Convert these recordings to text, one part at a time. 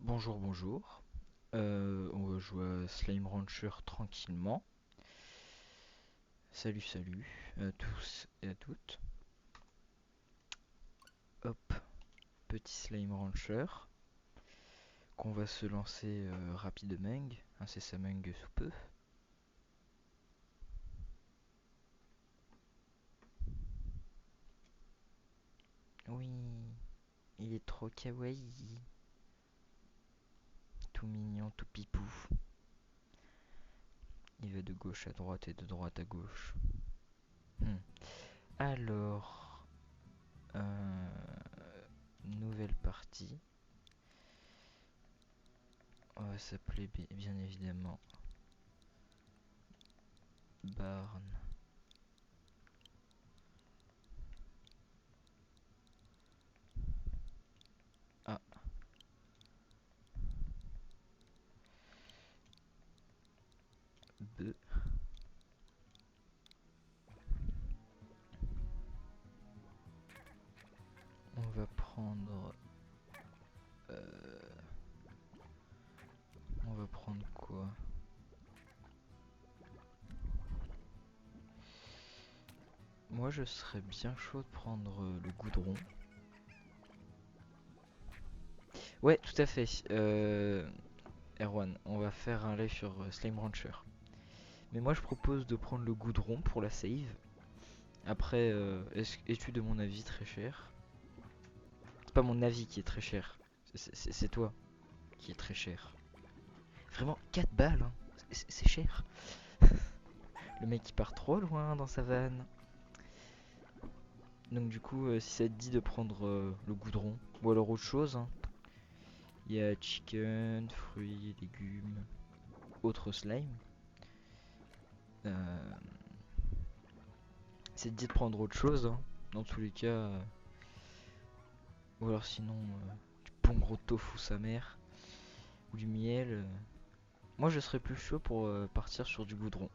Bonjour, bonjour. On va jouer à Slime Rancher tranquillement. Salut, salut à tous et à toutes. Hop, petit Slime Rancher qu'on va se lancer rapidement, incessamment sous peu. Oui, il est trop kawaii, tout mignon, tout pipou. Il va de gauche à droite et de droite à gauche. Hmm. Alors, nouvelle partie. On va s'appeler bien évidemment Barn. Ah, B. On va prendre. On va prendre quoi? Moi, je serais bien chaud de prendre le goudron. Ouais, tout à fait. Erwan, on va faire un live sur Slime Rancher. Mais moi, je propose de prendre le goudron pour la save. Après, es-tu de mon avis très cher? C'est pas mon avis qui est très cher. C'est toi qui est très cher. Vraiment, 4 balles, hein. C'est cher. Le mec il part trop loin dans sa vanne. Donc du coup, si ça te dit de prendre le goudron, ou alors autre chose, hein. Il y a chicken, fruits, légumes, autre slime. Euh, c'est de dit de prendre autre chose, hein. Dans tous les cas. Ou alors sinon, du bon gros tofu sa mère. Ou du miel. Moi je serais plus chaud pour partir sur du goudron.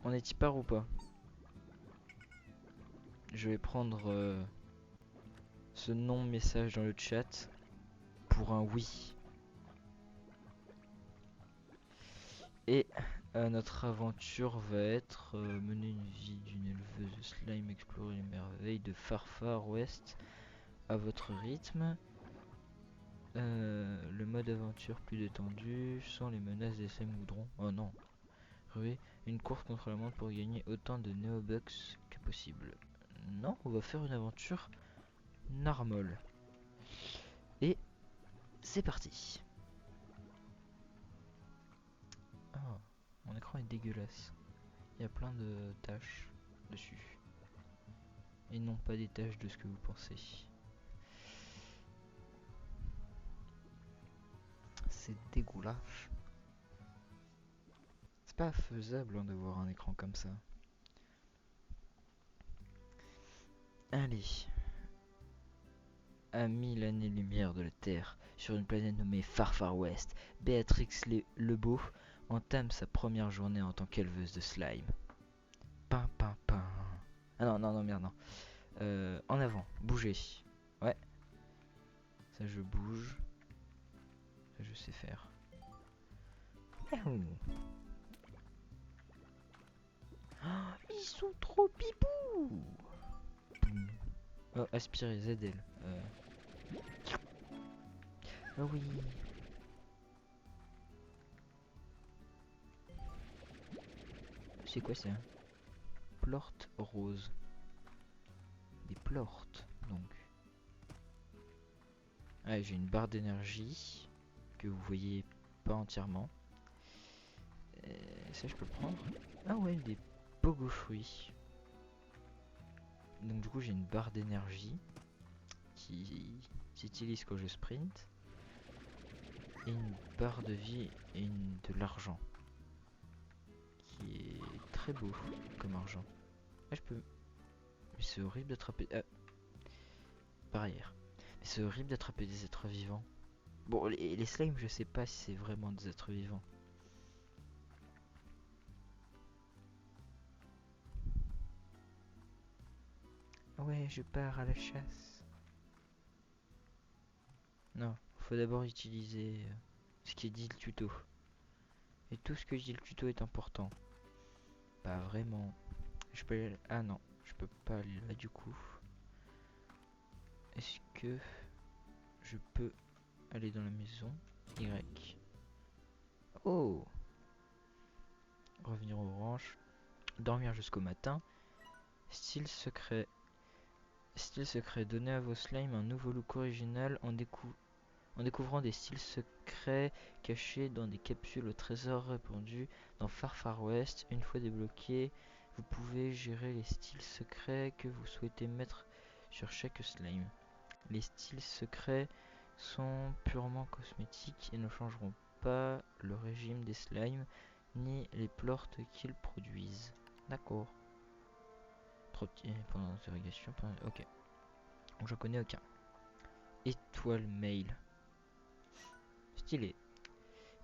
On est y part ou pas? Je vais prendre ce non-message dans le chat pour un oui. Et notre aventure va être mener une vie d'une éleveuse de slime, explorer les merveilles de Far Far West à votre rythme. Le mode aventure plus détendu, sans les menaces des slime goudrons. Oh non. Oui, une course contre la montre pour gagner autant de Neobucks que possible. Non, on va faire une aventure normale. Et c'est parti. Oh, mon écran est dégueulasse. Il y a plein de taches dessus. Et non pas des taches de ce que vous pensez. C'est dégueulasse. C'est pas faisable hein, d'avoir un écran comme ça. Allez. À 1000 années-lumière de la Terre, sur une planète nommée Far Far West, Béatrix Lebeau entame sa première journée en tant qu'éleveuse de slime. Pin, pin, pin. Ah non, non, non, merde, non. En avant, bougez. Ouais, ça je bouge. Ça je sais faire. Oh, ils sont trop pipous. Oh, aspirer, ZL. Oh oui. C'est quoi ça? Plorte rose. Des plortes, donc. Ah, j'ai une barre d'énergie que vous voyez pas entièrement. Ça, je peux le prendre. Ah ouais, des pogo fruits. Donc du coup, j'ai une barre d'énergie qui s'utilise quand je sprint. Et une barre de vie et de l'argent. Qui est très beau comme argent. Ah, je peux... Mais c'est horrible d'attraper... Ah, barrière. Mais c'est horrible d'attraper des êtres vivants. Bon, les slimes, je sais pas si c'est vraiment des êtres vivants. Ouais, je pars à la chasse. Non, faut d'abord utiliser ce qui dit le tuto. Et tout ce que dit le tuto est important. Pas vraiment. Je peux aller... Ah non, je peux pas aller là du coup. Est-ce que je peux aller dans la maison? Y. Oh! Revenir au ranch. Dormir jusqu'au matin. Style secret. Style secret. Donnez à vos slimes un nouveau look original en découvrant des styles secrets cachés dans des capsules au trésor répandus dans Far West. Une fois débloqués, vous pouvez gérer les styles secrets que vous souhaitez mettre sur chaque slime. Les styles secrets sont purement cosmétiques et ne changeront pas le régime des slimes ni les plorts qu'ils produisent. D'accord. Trop petit point d'interrogation. Ok. Donc je connais aucun. Étoile mail. Stylé.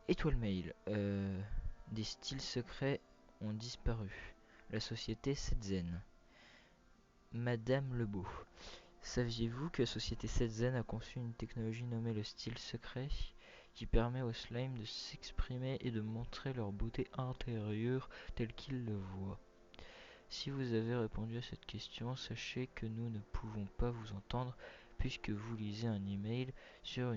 Étoile mail. Des styles secrets ont disparu. La société Setzen. Madame Lebeau. Saviez-vous que la société Setzen a conçu une technologie nommée le style secret qui permet aux slimes de s'exprimer et de montrer leur beauté intérieure telle qu'ils le voient? Si vous avez répondu à cette question, sachez que nous ne pouvons pas vous entendre puisque vous lisez un email sur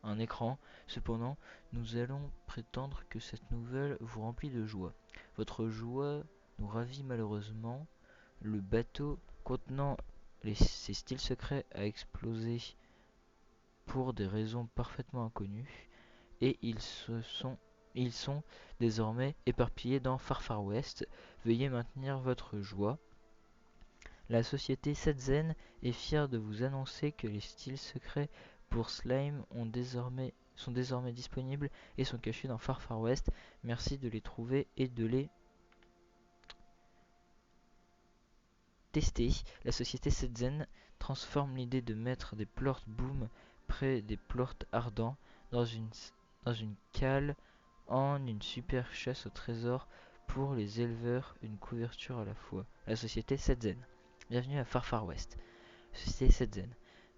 un écran. Cependant, nous allons prétendre que cette nouvelle vous remplit de joie. Votre joie nous ravit malheureusement. Le bateau contenant ces styles secrets a explosé pour des raisons parfaitement inconnues et ils sont désormais éparpillés dans Far West. Veuillez maintenir votre joie. La société Setzen est fière de vous annoncer que les styles secrets pour slime sont désormais disponibles et sont cachés dans Far West. Merci de les trouver et de les tester. La société Setzen transforme l'idée de mettre des plorts boom près des plorts ardents dans une cale en une super chasse au trésor pour les éleveurs, une couverture à la fois. La société Setzen. Bienvenue à Far West. Société Setzen.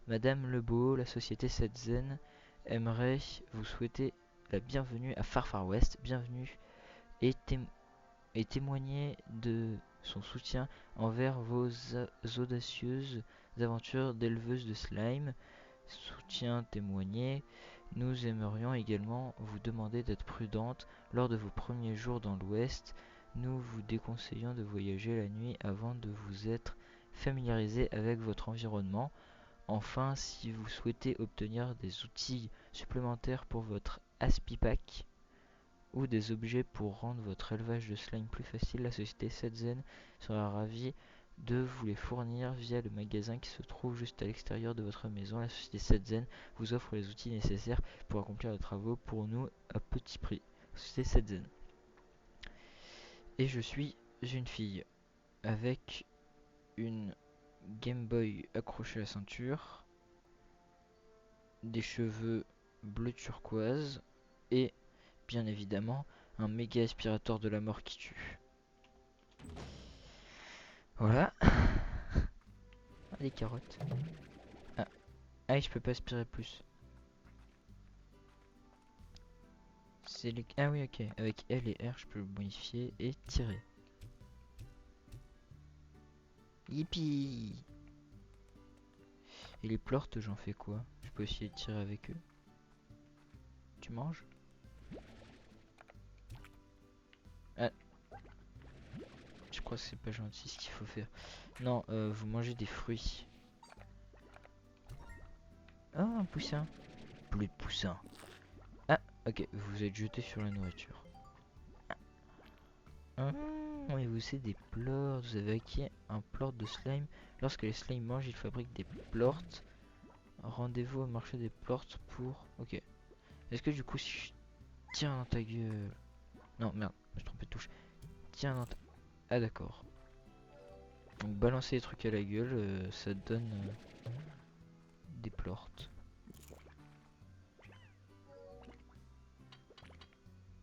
Madame Lebeau, la société Setzen aimerait vous souhaiter la bienvenue à Far West. Bienvenue et témoigner de son soutien envers vos audacieuses aventures d'éleveuse de slime. Soutien témoigné. Nous aimerions également vous demander d'être prudente lors de vos premiers jours dans l'Ouest. Nous vous déconseillons de voyager la nuit avant de vous être familiarisé avec votre environnement. Enfin, si vous souhaitez obtenir des outils supplémentaires pour votre Aspipack ou des objets pour rendre votre élevage de slime plus facile, la société Setzen sera ravie de vous les fournir via le magasin qui se trouve juste à l'extérieur de votre maison. La société Setzen vous offre les outils nécessaires pour accomplir les travaux pour nous à petit prix. Société Setzen. Et je suis une fille avec une Game Boy accrochée à la ceinture, des cheveux bleu turquoise et bien évidemment un méga aspirateur de la mort qui tue. Voilà. Ah, des carottes. Ah, je peux pas aspirer plus. Ah oui, ok. Avec L et R, je peux le modifier et tirer. Yippee! Et les plorts, j'en fais quoi? Je peux essayer de tirer avec eux. Tu manges? Ah, je crois que c'est pas gentil ce qu'il faut faire. Non, vous mangez des fruits. Oh, un poussin. Plus de poussin. Ah, ok, vous êtes jeté sur la nourriture. Et vous avez des plorts. Vous avez acquis un plort de slime. Lorsque les slimes mangent, ils fabriquent des plorts. Rendez-vous au marché des plorts pour... Ok. Est-ce que du coup, si je tiens dans ta gueule... Non, merde, je me suis trompé de touche. Tiens dans ta... Ah, d'accord. Donc, balancer les trucs à la gueule, ça donne des plorts.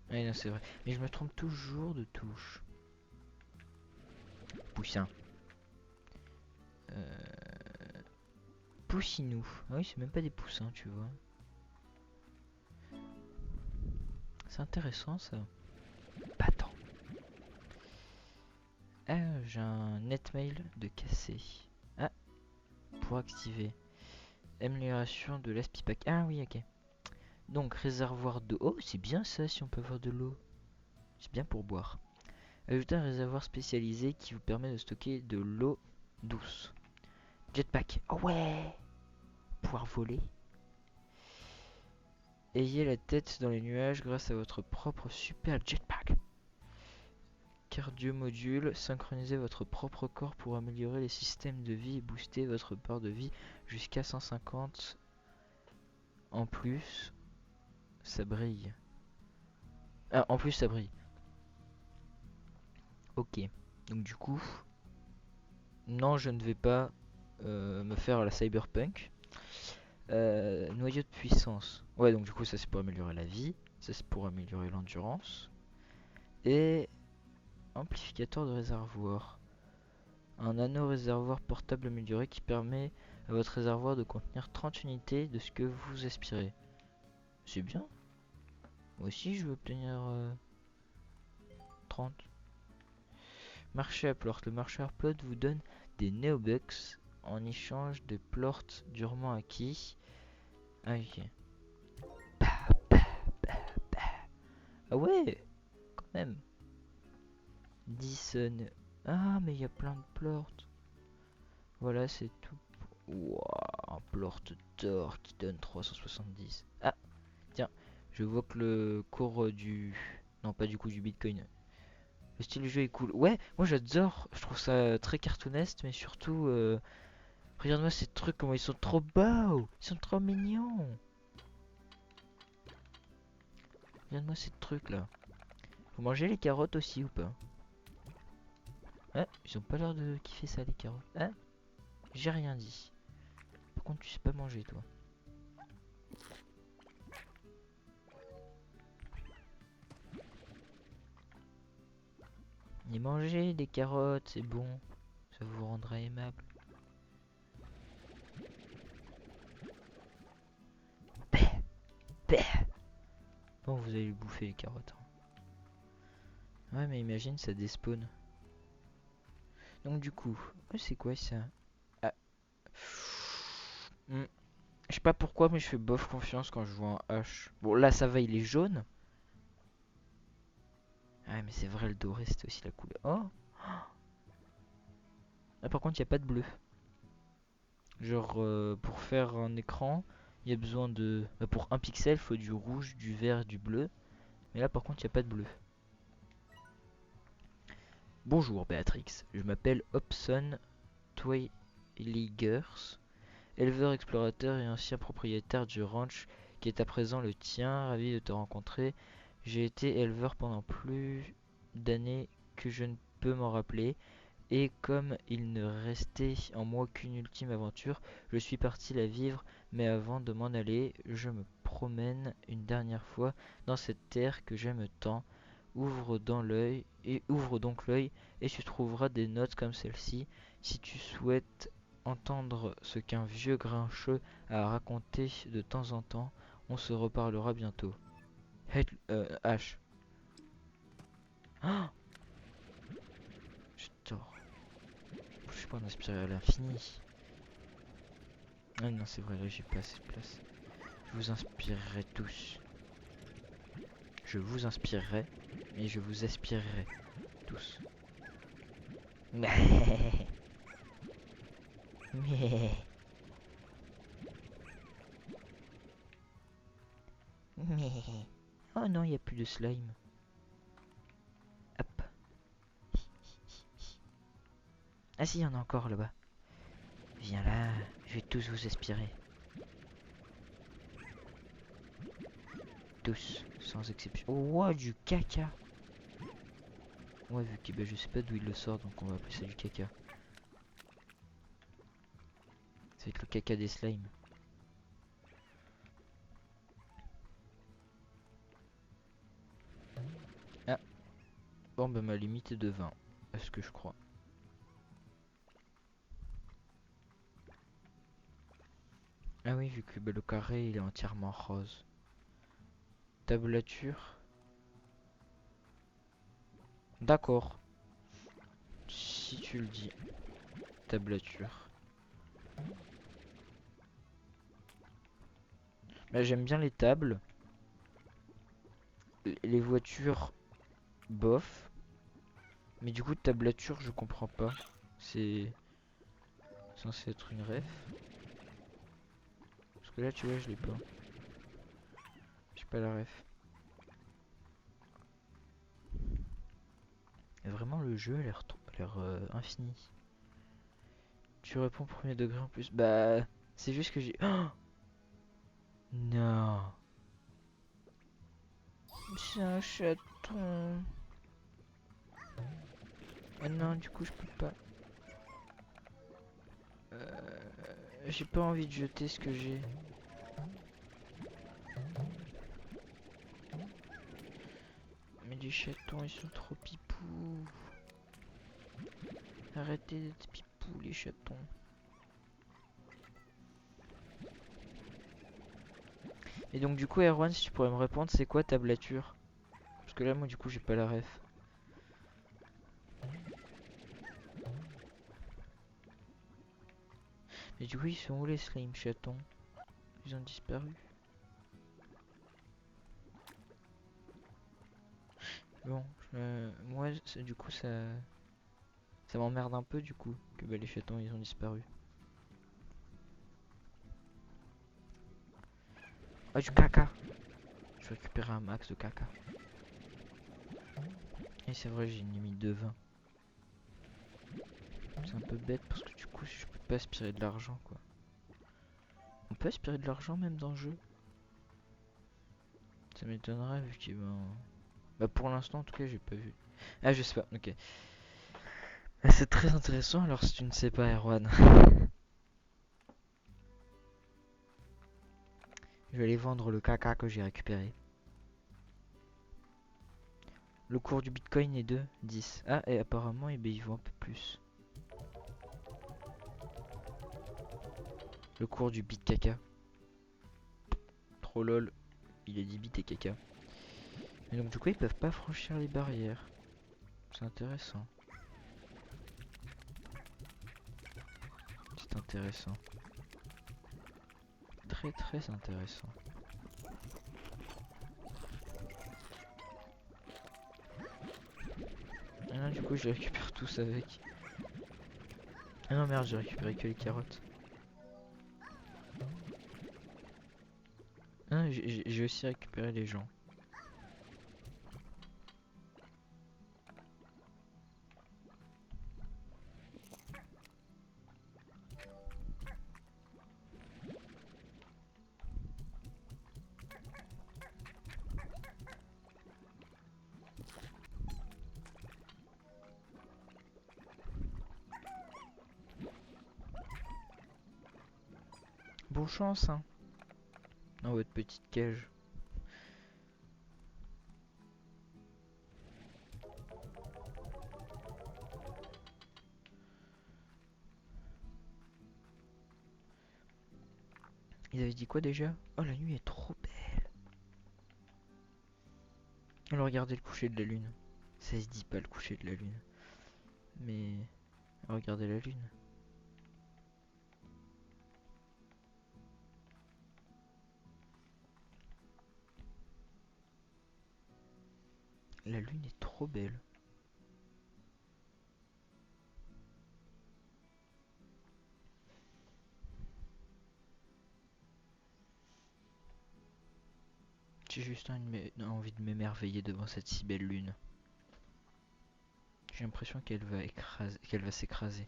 Ah, non, c'est vrai. Mais je me trompe toujours de touche. Poussin. poussinous. Ah oui, c'est même pas des poussins, tu vois. C'est intéressant ça. Pas tant. Ah, j'ai un netmail de cassé. Ah, pour activer. Amélioration de l'Aspipack. Ah oui, ok. Donc, réservoir d'eau. Oh, c'est bien ça si on peut avoir de l'eau. C'est bien pour boire. Ajouter un réservoir spécialisé qui vous permet de stocker de l'eau douce. Jetpack. Oh ouais. Pouvoir voler. Ayez la tête dans les nuages grâce à votre propre super jetpack. Cardio module. Synchronisez votre propre corps pour améliorer les systèmes de vie et booster votre barre de vie jusqu'à 150. En plus, ça brille. Ah, en plus, ça brille. Ok. Donc du coup, non, je ne vais pas me faire la cyberpunk. Noyau de puissance. Ouais, donc du coup, ça c'est pour améliorer la vie. Ça c'est pour améliorer l'endurance. Et amplificateur de réservoir. Un anneau réservoir portable amélioré qui permet à votre réservoir de contenir 30 unités de ce que vous aspirez. C'est bien. Moi aussi, je veux obtenir 30. Marché à plort. Le marché à plot vous donne des neobucks en échange de plorts durement acquis. Ah, ok. Ah ouais, quand même. 10 Ah, mais il y a plein de plorts. Voilà, c'est tout. Wouah, un plort d'or qui donne 370. Ah, tiens, je vois que le cours du... Non, pas du coup du Bitcoin. Le style du jeu est cool. Ouais, moi j'adore. Je trouve ça très cartoonesque, mais surtout... regarde-moi ces trucs, comment ils sont trop beaux. Ils sont trop mignons. Regarde-moi ces trucs là. Faut manger les carottes aussi ou pas? Ah, ils ont pas l'air de kiffer ça les carottes. Ah, j'ai rien dit. Par contre, tu sais pas manger toi. Et manger des carottes, c'est bon. Ça vous rendra aimable. Bah, bah. Bon, vous allez bouffer les carottes. Hein. Ouais, mais imagine, ça despawn. Donc du coup, c'est quoi ça? Ah. Je sais pas pourquoi, mais je fais bof confiance quand je vois un H. Bon, là, ça va, il est jaune. Ah, mais c'est vrai, le doré, c'était aussi la couleur. Oh! Ah, par contre, il n'y a pas de bleu. Genre, pour faire un écran, il y a besoin de... Bah, pour un pixel, il faut du rouge, du vert, du bleu. Mais là, par contre, il n'y a pas de bleu. Bonjour, Béatrix. Je m'appelle Hobson Twiligers, éleveur explorateur et ancien propriétaire du ranch qui est à présent le tien. Ravi de te rencontrer. J'ai été éleveur pendant plus d'années que je ne peux m'en rappeler. Et comme il ne restait en moi qu'une ultime aventure, je suis parti la vivre, mais avant de m'en aller, je me promène une dernière fois dans cette terre que j'aime tant. Ouvre donc l'œil et tu trouveras des notes comme celle-ci. Si tu souhaites entendre ce qu'un vieux grincheux a raconté de temps en temps, on se reparlera bientôt. H. Ah, j'ai tort. Je suis pas en aspirer à l'infini. Ah non, c'est vrai, là j'ai pas assez de place. Je vous inspirerai tous. Je vous inspirerai et je vous aspirerai tous. Oh non, il n'y a plus de slime. Hop. Ah si, il y en a encore là-bas. Viens là, je vais tous vous aspirer. Tous, sans exception. Oh, wow, du caca. Ouais, vu que je sais pas d'où il le sort, donc on va appeler ça du caca. Ça va être le caca des slimes. Ah, bon, bah ma limite est de 20, à ce que je crois. Ah oui, vu que bah, le carré il est entièrement rose. Tablature. D'accord. Si tu le dis. Tablature. Là j'aime bien les tables. Les voitures, bof. Mais du coup, tablature, je comprends pas. C'est censé être une ref. Parce que là, tu vois, je l'ai pas. J'ai pas la ref. Et vraiment, le jeu a l'air infini. Tu réponds premier degré en plus. Bah, c'est juste que j'ai. Oh non. C'est un chaton. Ah non, du coup, je peux pas. J'ai pas envie de jeter ce que j'ai. Mais les chatons, ils sont trop pipous. Arrêtez d'être pipous, les chatons. Et donc, du coup, Erwan, si tu pourrais me répondre, c'est quoi tablature? Parce que là, moi, du coup, j'ai pas la ref. Mais du coup, ils sont où les slime chatons? Ils ont disparu. Bon, moi, du coup, ça m'emmerde un peu, du coup, que bah, les chatons, ils ont disparu. Ah, du caca! Je vais récupérer un max de caca. Et c'est vrai, j'ai une limite de 20. C'est un peu bête parce que du coup, je peux pas aspirer de l'argent, quoi. On peut aspirer de l'argent même dans le jeu? Ça m'étonnerait vu qu'il va. Bah, pour l'instant, en tout cas, j'ai pas vu. Ah, je sais pas, ok. Ah, c'est très intéressant alors si tu ne sais pas, Erwan. Je vais aller vendre le caca que j'ai récupéré. Le cours du bitcoin est de 10. Ah, et apparemment, eh ben, il vaut un peu plus. Le cours du bit caca. Trop lol. Il est 10 bits et caca. Et donc, du coup, ils peuvent pas franchir les barrières. C'est intéressant. C'est intéressant. Très très intéressant. Et là, du coup, je les récupère tous avec. Ah non, merde, j'ai récupéré que les carottes. Ah, j'ai aussi récupéré les gens. Bonne chance, hein, dans votre petite cage. Ils avaient dit quoi déjà? Oh, la nuit est trop belle. Alors, regardez le coucher de la lune. Ça se dit pas le coucher de la lune. Mais regardez la lune. La lune est trop belle. J'ai juste envie de m'émerveiller devant cette si belle lune. J'ai l'impression qu'elle va s'écraser.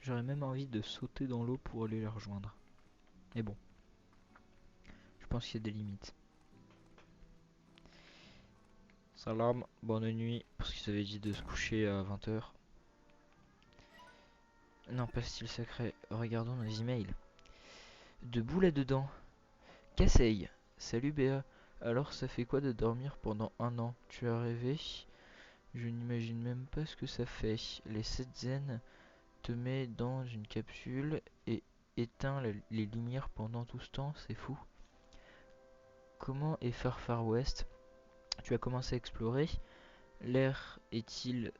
J'aurais même envie de sauter dans l'eau pour aller la rejoindre. Mais bon, je pense qu'il y a des limites. Salam, bonne nuit, parce qu'ils avaient dit de se coucher à 20 h. Non, pas style sacré. Regardons nos emails. Debout là-dedans. Kasseil. Salut Béa. Alors ça fait quoi de dormir pendant un an? Tu as rêvé? Je n'imagine même pas ce que ça fait. Les 7 zen te met dans une capsule et éteint les lumières pendant tout ce temps, c'est fou. Comment est Far West? Tu as commencé à explorer. L'air est-il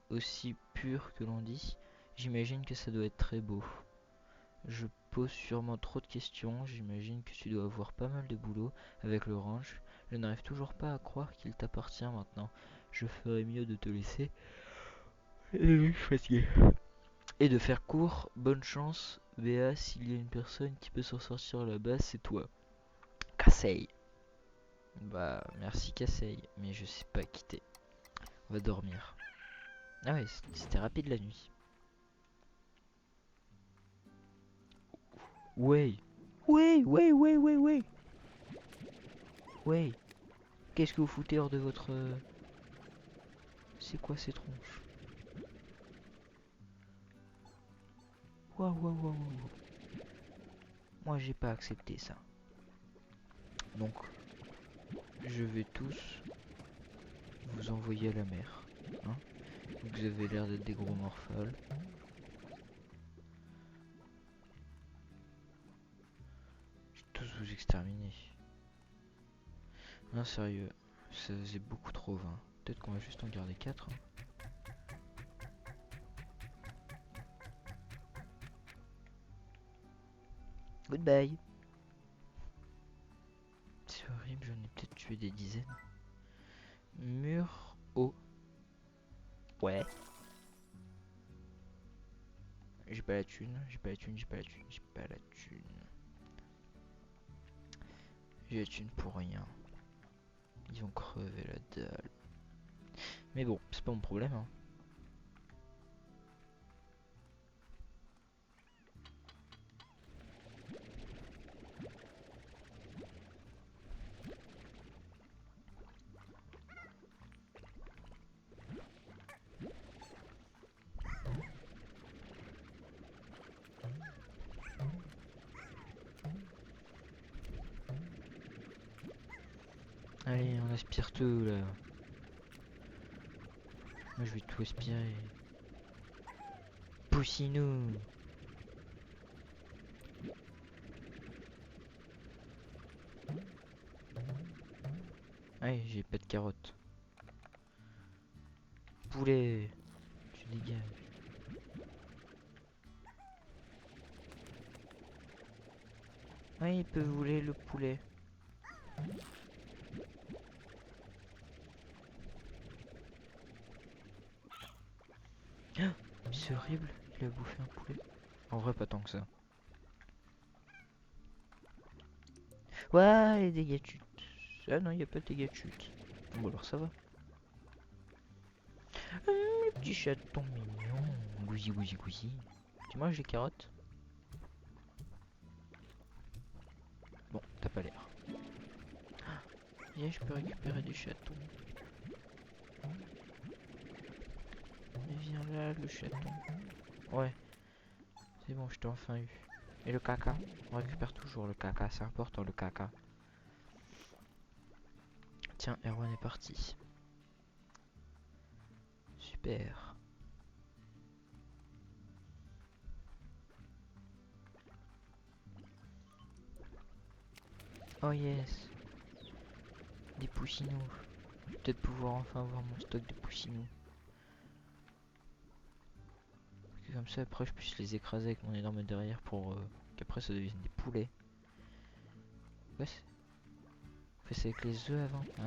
aussi pur que l'on dit? J'imagine que ça doit être très beau. Je pose sûrement trop de questions, j'imagine que tu dois avoir pas mal de boulot avec le ranch. Je n'arrive toujours pas à croire qu'il t'appartient maintenant. Je ferais mieux de te laisser. Je suis fatigué. Et de faire court, bonne chance, Béa, s'il y a une personne qui peut s'en sortir là-bas, c'est toi. Kasei. Bah, merci Kasei, mais je sais pas quitter. On va dormir. Ah ouais, c'était rapide la nuit. Ouais. Ouais. Ouais. Qu'est-ce que vous foutez hors de votre... C'est quoi ces tronches? Waouh. Moi j'ai pas accepté ça. Donc, je vais tous vous envoyer à la mer. Hein, vous avez l'air d'être des gros morphales. Je vais tous vous exterminer. Non, sérieux, ça faisait beaucoup trop 20. Peut-être qu'on va juste en garder 4. Hein. Goodbye. C'est horrible, j'en ai peut-être tué des dizaines. Mur haut. Ouais. J'ai pas la thune. J'ai la thune pour rien. Ils vont crever la dalle. Mais bon, c'est pas mon problème. Hein. Allez, on aspire tout là. Moi je vais tout aspirer. Poussinou. Allez, j'ai pas de carottes. Poulet, tu dégages. Oui, il peut voler le poulet. Ah, c'est horrible, il a bouffé un poulet. En vrai, pas tant que ça. Ouais, les dégâts de chute. Ah non, il n'y a pas de dégâts de chute. Bon, alors ça va. Mes petits chatons mignons. Gousi. Tu manges les carottes? Bon, t'as pas l'air. Viens, je peux récupérer des chatons. Viens là, le chaton. Ouais, c'est bon, je t'ai enfin eu. Et le caca? On récupère toujours le caca, c'est important le caca. Tiens, Erwan est parti. Super. Oh yes. Des poussinous. Je vais peut-être pouvoir enfin avoir mon stock de poussinous. Comme ça après je puisse les écraser avec mon énorme derrière pour qu'après ça devienne des poulets. Ouais, on fait ça avec les œufs avant. Ah.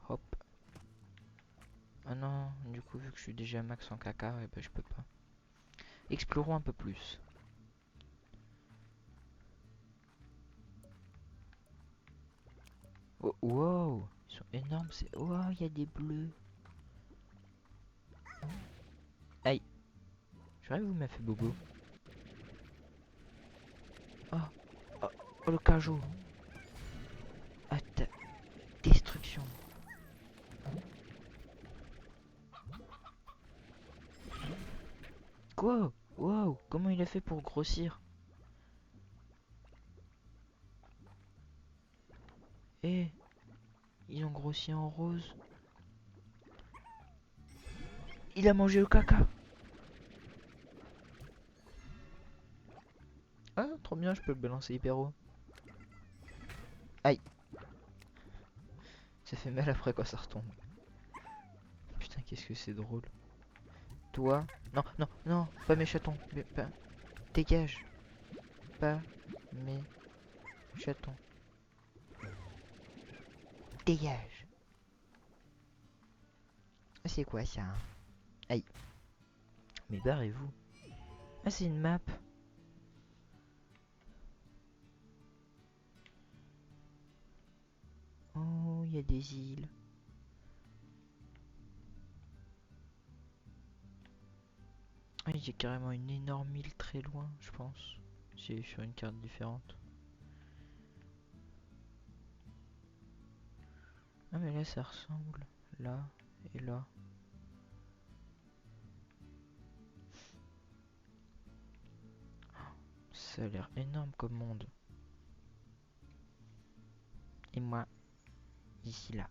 Hop. Ah non, du coup vu que je suis déjà max en caca, et ben je peux pas. Explorons un peu plus. Oh, wow, ils sont énormes, c'est... Oh, il y a des bleus. Aïe. J'arrive, vous m'avez fait bobo. Oh, oh, le cajou. Ah, ta destruction. Quoi? Wow, comment il a fait pour grossir? Eh, ils ont grossi en rose. Il a mangé le caca. Ah, trop bien, je peux le balancer hyper haut. Aïe. Ça fait mal après quand ça retombe. Putain, qu'est-ce que c'est drôle. Toi. Non, non, non, pas mes chatons. Mais pas... Dégage. Pas mes chatons. Dégage. C'est quoi ça, hein? Aïe. Mais barrez-vous. Ah, c'est une map. Oh, il y a des îles. Ah, il y a carrément une énorme île très loin, je pense. C'est sur une carte différente. Ah, mais là, ça ressemble. Là et là. Ça a l'air énorme comme monde. Et moi, ici, là.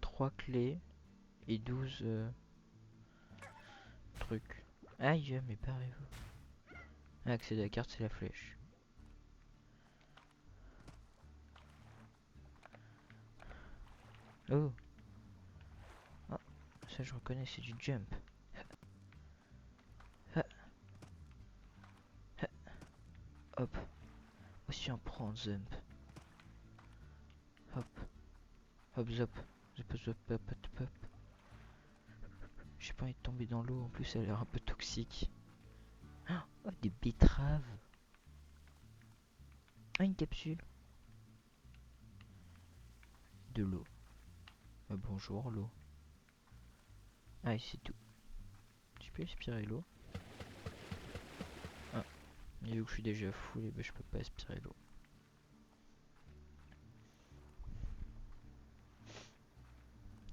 3 clés et 12 trucs. Aïe, mais barrez-vous. Ah, accéder à la carte, c'est la flèche. Oh. Oh, ça je reconnais, c'est du jump. Ha, ha, hop. Aussi on prend jump. Hop. Hop, zop. Zop, zop, hop, hop, hop. J'ai pas envie de tomber dans l'eau, en plus ça a l'air un peu toxique. Oh, des betteraves. Ah, une capsule. De l'eau. Ah, bonjour, l'eau. Ah, et c'est tout. Tu peux aspirer l'eau. Ah, et vu que je suis déjà full, bah, je peux pas aspirer l'eau.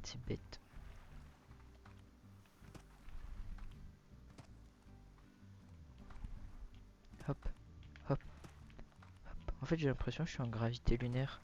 C'est bête. Hop, hop, hop. En fait, j'ai l'impression que je suis en gravité lunaire.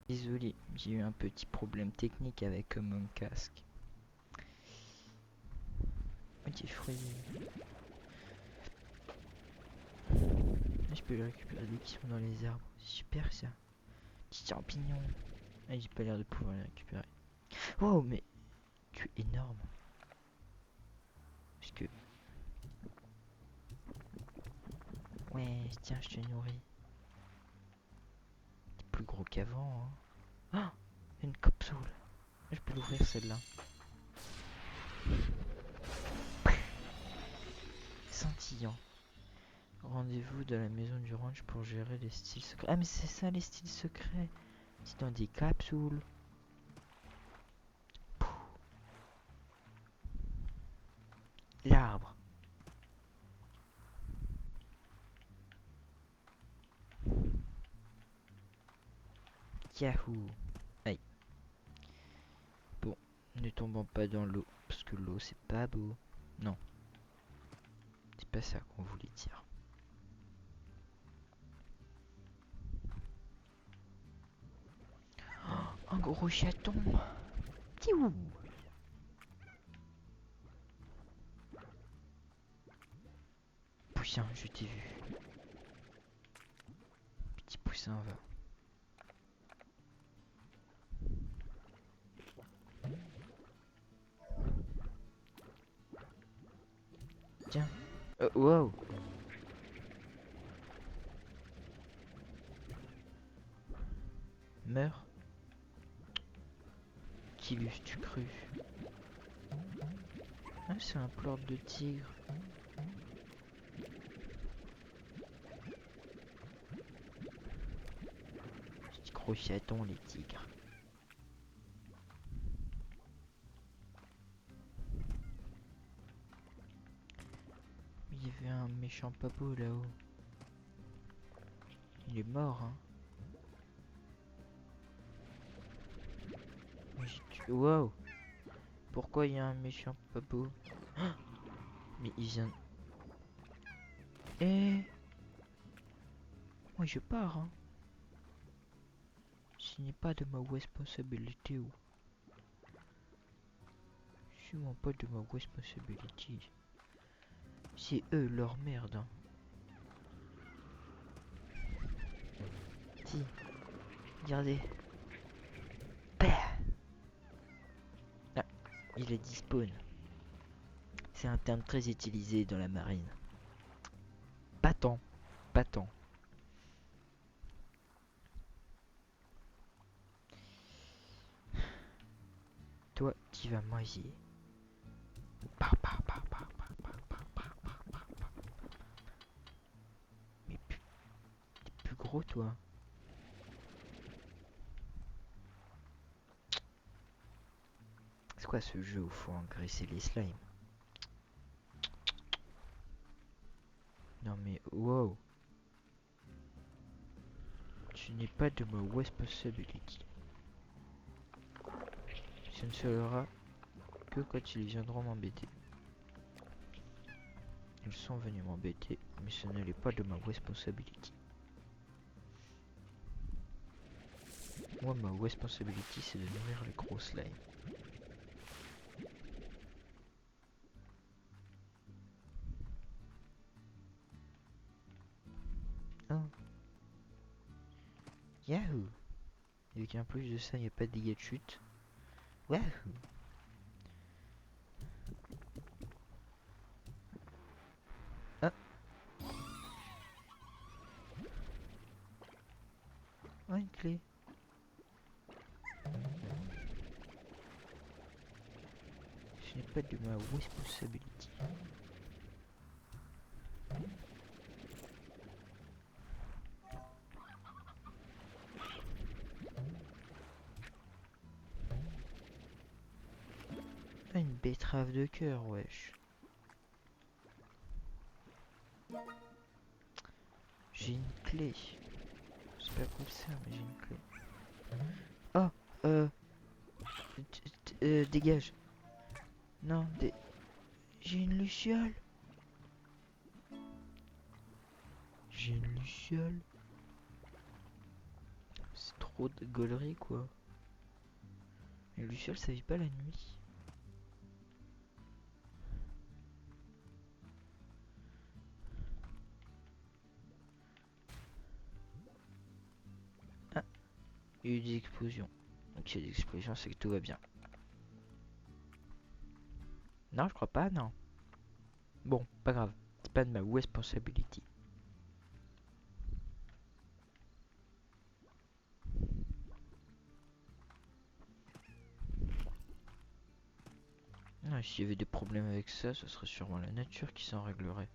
Désolé, j'ai eu un petit problème technique avec mon casque. Petit fruit. Je peux les récupérer dès qu'ils sont dans les arbres. Super ça. Petit champignon. Ah, j'ai pas l'air de pouvoir les récupérer. Oh, mais tu es énorme. Parce que. Ouais, tiens, je te nourris. T'es plus gros qu'avant. Hein. Oh, une capsule. Je peux l'ouvrir celle-là. Scintillant. Rendez-vous dans la maison du ranch pour gérer les styles secrets. Ah, mais c'est ça les styles secrets. C'est dans des capsules. L'arbre. Yahoo. Aïe. Bon, ne tombons pas dans l'eau. Parce que l'eau, c'est pas beau. Non. C'est pas ça qu'on voulait dire. Un gros chaton. Tiou. Poussin, je t'ai vu. Petit poussin, va. Tiens. Wow. Meurs. Qui l'eût-tu cru? Ah, c'est un plord de tigre. Petit gros chaton, les tigres. Il y avait un méchant papo là-haut. Il est mort, hein. Wow! Pourquoi il y a un méchant papo? Ah, mais il vient... Eh! Moi je pars, hein. Ce n'est pas de ma responsabilité. Sûrement pas de ma responsabilité. C'est eux leur merde, hein. Si, regardez. Bah, ah, il a dit spawn. C'est un terme très utilisé dans la marine. Pas tant, pas tant. Toi, tu vas manger. Mais t'es plus gros, toi. C'est quoi ce jeu où faut engraisser les slimes? Non mais wow. Tu n'es pas de ma responsabilité. Ce ne sera que quand ils viendront m'embêter. Ils sont venus m'embêter, mais ce n'est pas de ma responsabilité. Moi, ma responsabilité, c'est de nourrir les gros slimes. Oh. Yahoo! Et qu'en plus de ça, il n'y a pas de dégâts de chute. Wahoo! Ah! Oh, une clé. Ce n'est pas de ma responsabilité. Ah, une betterave de cœur, wesh. J'ai une clé. Je sais pas quoi ça, mais j'ai une clé. Oh, dégage. Non, j'ai une luciole. J'ai une luciole. C'est trop de gaulerie, quoi. Mais luciole, ça vit pas la nuit. Ah, il y a eu des explosions. Donc il y a des explosions, c'est que tout va bien. Non, je crois pas, non. Bon, pas grave. C'est pas de ma responsabilité. Non, s'il y avait des problèmes avec ça, ce serait sûrement la nature qui s'en réglerait.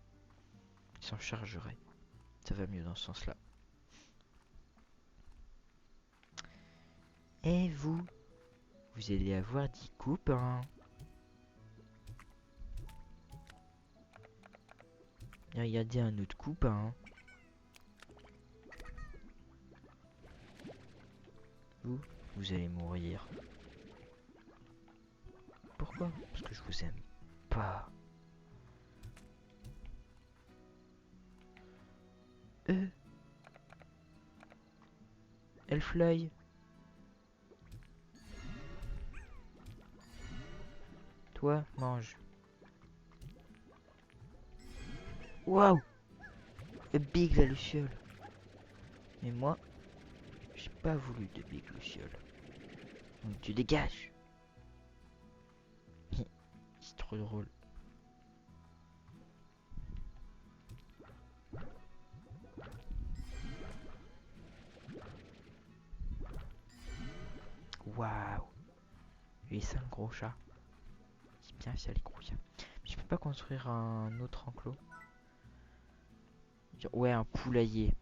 Qui s'en chargerait. Ça va mieux dans ce sens-là. Et vous allez avoir 10 copains. Regardez un autre copain. Vous allez mourir. Pourquoi? Parce que je vous aime pas. Elfly. Toi, mange. Waouh! Big la luciole. Mais moi, j'ai pas voulu de Big luciole. Donc tu dégages. C'est trop drôle. Waouh. Il est ça le gros chat. C'est bien fier les gros chats. Mais je peux pas construire un autre enclos. Ouais, un poulailler.